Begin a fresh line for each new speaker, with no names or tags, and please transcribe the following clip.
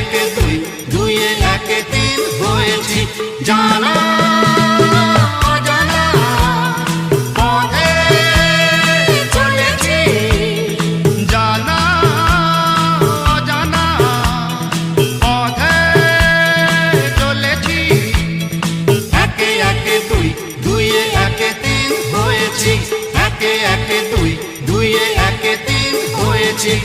একে দুই, দুইয়ে একে তিন হয়েছি। জানা অজানা পথে চলেছি, জানা অজানা পথে চলেছি। একে একে দুই, দুইয়ে একে তিন হয়েছি। একে একে দুই, দুইয়ে একে তিন হয়েছি।